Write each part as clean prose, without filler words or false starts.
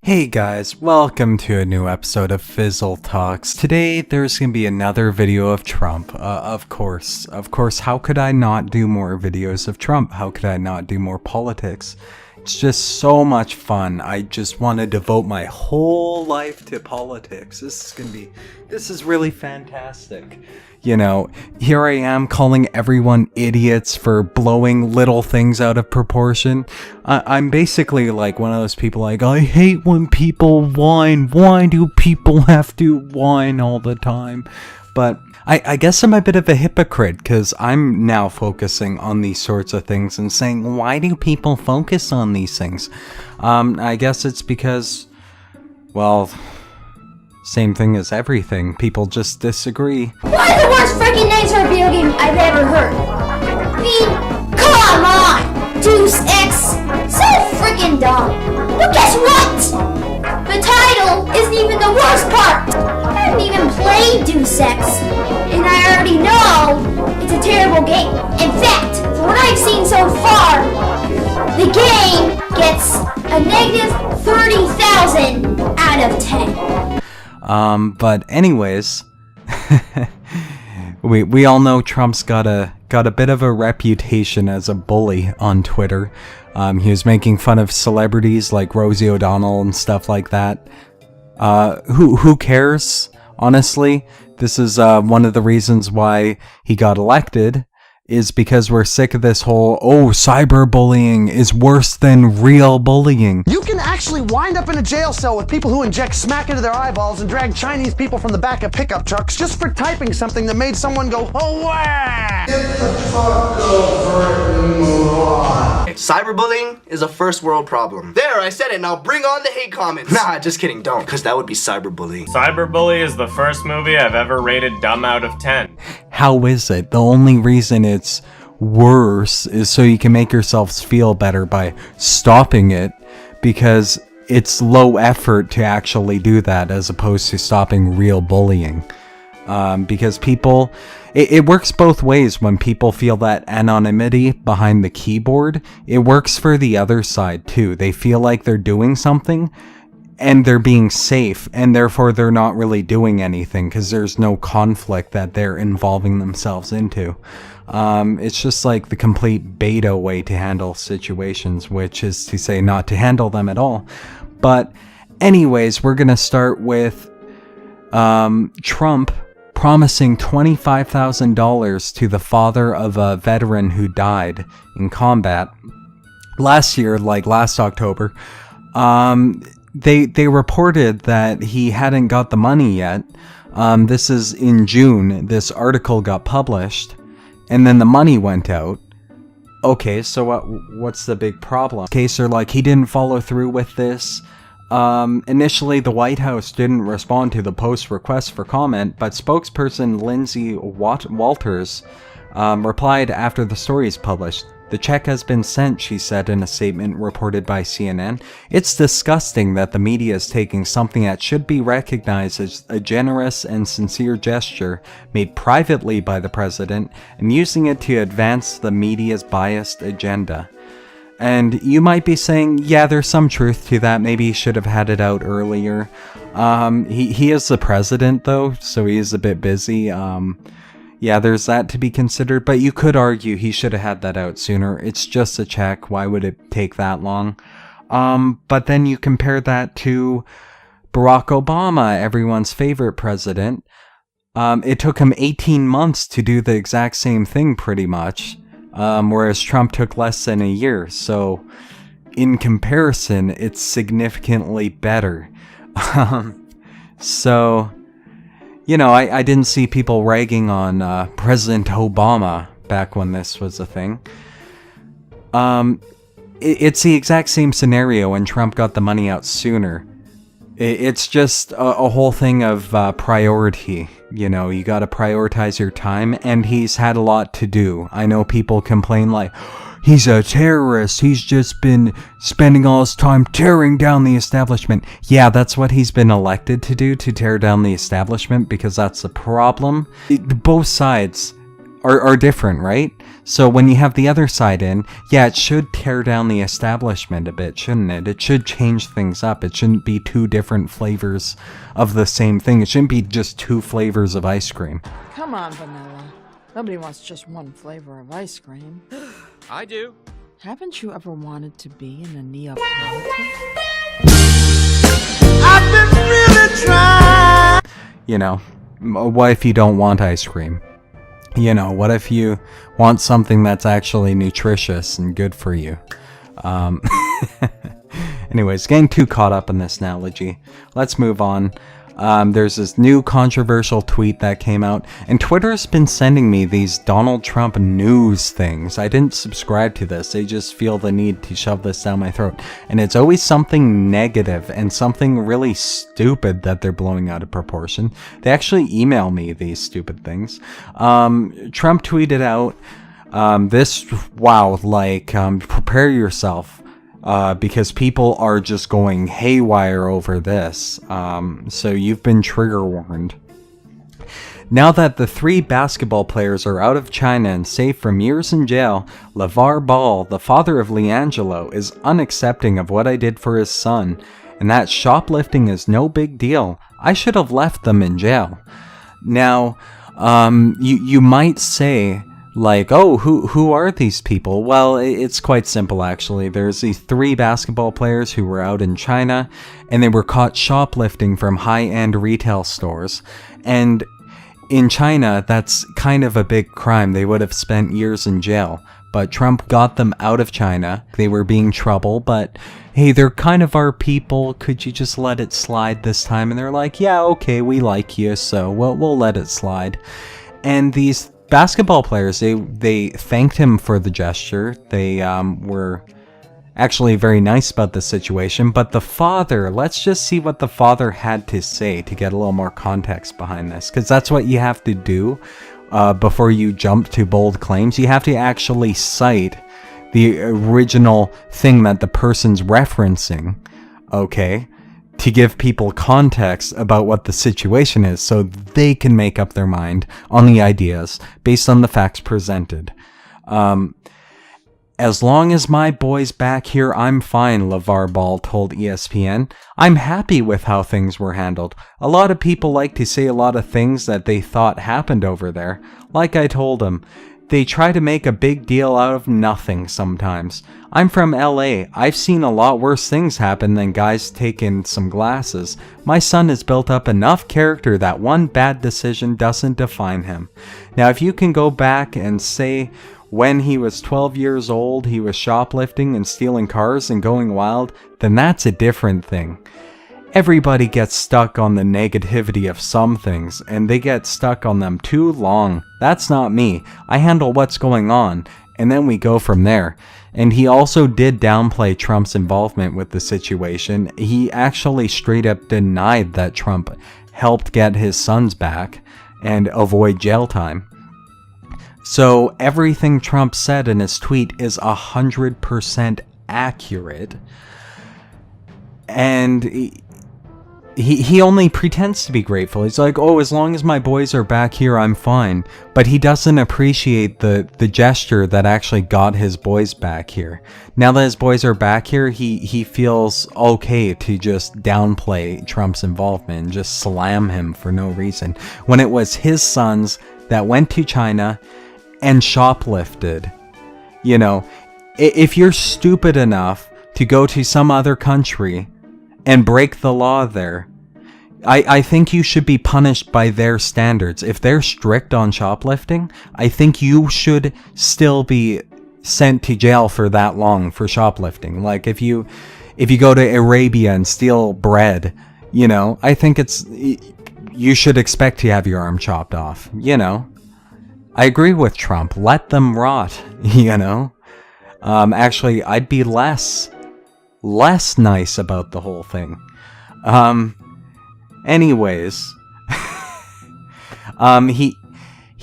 Hey guys, welcome to a new episode of Fizzle Talks. Today there's gonna be another video of Trump. Of course, how could I not do more videos of Trump? How could I not do more politics? It's just so much fun. I just want to devote my whole life to politics. This is really fantastic. You know, here I am calling everyone idiots for blowing little things out of proportion. I'm basically like one of those people like, I hate when people whine. Why do people have to whine all the time? But I guess I'm a bit of a hypocrite because I'm now focusing on these sorts of things and saying, why do people focus on these things? I guess it's because, well, same thing as everything. People just disagree. One of the worst freaking names for a video game I've ever heard. I mean, come on! Deus Ex! So freaking dumb. But guess what? The title isn't even the worst part. I haven't even played Deus Ex. And I already know it's a terrible game. In fact, from what I've seen so far, the game gets a negative 30,000 out of 10. But anyways, we all know Trump's got a bit of a reputation as a bully on Twitter. He was making fun of celebrities like Rosie O'Donnell and stuff like that. Who cares? Honestly, this is one of the reasons why he got elected, is because we're sick of this whole, cyberbullying is worse than real bullying. You can actually wind up in a jail cell with people who inject smack into their eyeballs and drag Chinese people from the back of pickup trucks just for typing something that made someone go, oh, wow! Get the fuck over and move on. Cyberbullying is a first world problem. There, I said it. Now bring on the hate comments. Nah, just kidding. Don't, because that would be cyberbullying. Cyberbully is the first movie I've ever rated dumb out of 10. How is it? The only reason it's worse is so you can make yourselves feel better by stopping it, because it's low effort to actually do that as opposed to stopping real bullying. Because people, it works both ways. When people feel that anonymity behind the keyboard, it works for the other side too. They feel like they're doing something and they're being safe, and therefore they're not really doing anything because there's no conflict that they're involving themselves into. It's just like the complete beta way to handle situations, which is to say not to handle them at all. But anyways, we're gonna start with Trump promising $25,000 to the father of a veteran who died in combat last year, like last October. They reported that he hadn't got the money yet. This is in June. This article got published, and then the money went out. Okay, so what's the big problem? Case are like, he didn't follow through with this. Initially, the White House didn't respond to the Post's request for comment, but spokesperson Lindsay Walters replied after the story is published. The check has been sent, she said in a statement reported by CNN. It's disgusting that the media is taking something that should be recognized as a generous and sincere gesture made privately by the president and using it to advance the media's biased agenda. And you might be saying, yeah, there's some truth to that. Maybe he should have had it out earlier. He is the president, though, so he is a bit busy. Yeah, there's that to be considered, but you could argue he should have had that out sooner. It's just a check. Why would it take that long? But then you compare that to Barack Obama, everyone's favorite president. It took him 18 months to do the exact same thing, pretty much. Whereas Trump took less than a year. So, in comparison, it's significantly better. So, you know, I didn't see people ragging on President Obama back when this was a thing. It's the exact same scenario when Trump got the money out sooner. It's just a whole thing of priority. You know, you gotta prioritize your time, and he's had a lot to do. I know people complain like, he's a terrorist, he's just been spending all his time tearing down the establishment. Yeah, that's what he's been elected to do, to tear down the establishment, because that's the problem. Both sides are different, right? So when you have the other side in, yeah, it should tear down the establishment a bit, shouldn't it? It should change things up. It shouldn't be two different flavors of the same thing. It shouldn't be just two flavors of ice cream. Come on, Vanilla. Nobody wants just one flavor of ice cream. I do. Haven't you ever wanted to be in a Neapolitan? I've been really trying. You know, what if you don't want ice cream? You know, what if you want something that's actually nutritious and good for you? Anyways, getting too caught up in this analogy. Let's move on. There's this new controversial tweet that came out, and Twitter's been sending me these Donald Trump news things. I didn't subscribe to this. They just feel the need to shove this down my throat. And it's always something negative and something really stupid that they're blowing out of proportion. They actually email me these stupid things. Trump tweeted out prepare yourself. Because people are just going haywire over this. So you've been trigger warned. Now that the 3 basketball players are out of China and safe from years in jail, LeVar Ball, the father of LiAngelo, is unaccepting of what I did for his son, and that shoplifting is no big deal. I should have left them in jail. Now, you might say, like, oh, who are these people? Well, it's quite simple, actually. There's these 3 basketball players who were out in China, and they were caught shoplifting from high-end retail stores. And in China, that's kind of a big crime. They would have spent years in jail. But Trump got them out of China. They were being trouble, but hey, they're kind of our people. Could you just let it slide this time? And they're like, yeah, okay, we like you, so we'll let it slide. And these basketball players, they thanked him for the gesture. They were actually very nice about the situation. But the father, let's just see what the father had to say to get a little more context behind this, because that's what you have to do before you jump to bold claims. You have to actually cite the original thing that the person's referencing, okay, to give people context about what the situation is so they can make up their mind on the ideas based on the facts presented. As long as my boy's back here, I'm fine, LeVar Ball told ESPN. I'm happy with how things were handled. A lot of people like to say a lot of things that they thought happened over there. Like I told him, they try to make a big deal out of nothing sometimes. I'm from LA. I've seen a lot worse things happen than guys taking some glasses. My son has built up enough character that one bad decision doesn't define him. Now, if you can go back and say when he was 12 years old, he was shoplifting and stealing cars and going wild, then that's a different thing. Everybody gets stuck on the negativity of some things, and they get stuck on them too long. That's not me. I handle what's going on, and then we go from there. And he also did downplay Trump's involvement with the situation. He actually straight up denied that Trump helped get his sons back and avoid jail time. So everything Trump said in his tweet is 100% accurate. And he only pretends to be grateful. He's like, oh, as long as my boys are back here, I'm fine. But he doesn't appreciate the gesture that actually got his boys back here. Now that his boys are back here, he feels okay to just downplay Trump's involvement and just slam him for no reason, when it was his sons that went to China and shoplifted. You know, if you're stupid enough to go to some other country and break the law there, I think you should be punished by their standards. If they're strict on shoplifting, I think you should still be sent to jail for that long for shoplifting. Like if you go to Arabia and steal bread, you know, I think you should expect to have your arm chopped off, you know. I agree with Trump. Let them rot, you know. Actually, I'd be less nice about the whole thing. Anyways,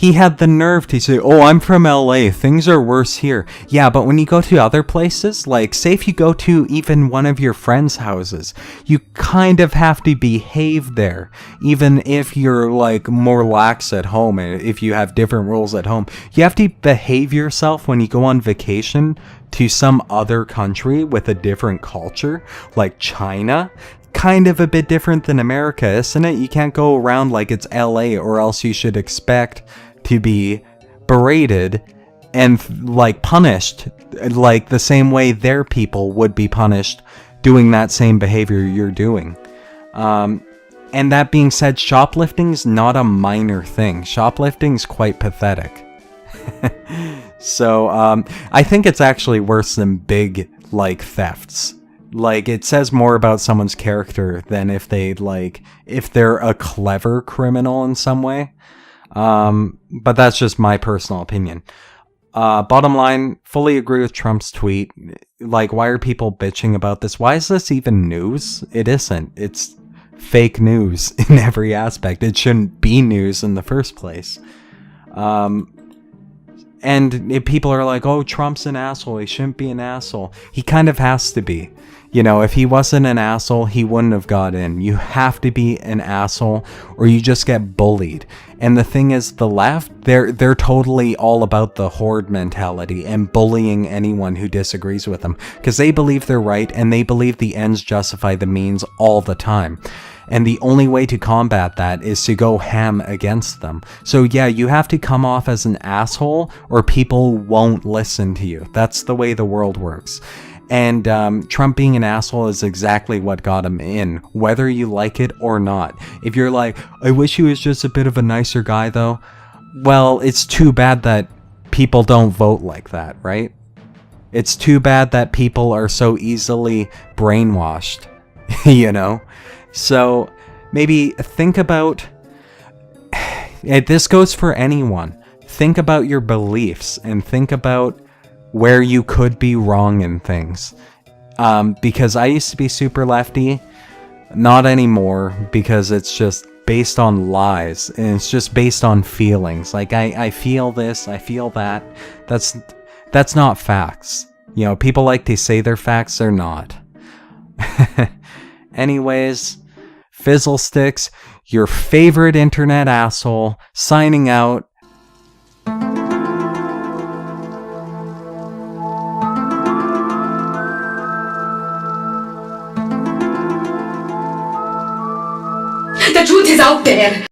He had the nerve to say, oh, I'm from LA, things are worse here. Yeah, but when you go to other places, like, say if you go to even one of your friends' houses, you kind of have to behave there. Even if you're, like, more lax at home, if you have different rules at home. You have to behave yourself when you go on vacation to some other country with a different culture, like China. Kind of a bit different than America, isn't it? You can't go around like it's LA, or else you should expect to be berated and like punished like the same way their people would be punished doing that same behavior you're doing. And that being said, shoplifting's not a minor thing. Shoplifting's quite pathetic. So I think it's actually worse than big like thefts. Like, it says more about someone's character than if they're a clever criminal in some way. But that's just my personal opinion. Bottom line, fully agree with Trump's tweet. Like, why are people bitching about this? Why is this even news? It isn't. It's fake news in every aspect. It shouldn't be news in the first place. And if people are like, oh, Trump's an asshole, he shouldn't be an asshole. He kind of has to be. You know, if he wasn't an asshole, he wouldn't have got in. You have to be an asshole or you just get bullied. And the thing is, the left, they're totally all about the horde mentality and bullying anyone who disagrees with them. Because they believe they're right and they believe the ends justify the means all the time. And the only way to combat that is to go ham against them. So yeah, you have to come off as an asshole or people won't listen to you. That's the way the world works. And Trump being an asshole is exactly what got him in, whether you like it or not. If you're like, I wish he was just a bit of a nicer guy though, well, it's too bad that people don't vote like that, right? It's too bad that people are so easily brainwashed, you know? So maybe think about, this goes for anyone, think about your beliefs and think about where you could be wrong in things. Because I used to be super lefty, not anymore, because it's just based on lies and it's just based on feelings. Like I feel this, I feel that. That's not facts. You know, people like to say they're facts, they're not. Anyways, Fizzlesticks, your favorite internet asshole, signing out. The truth is out there.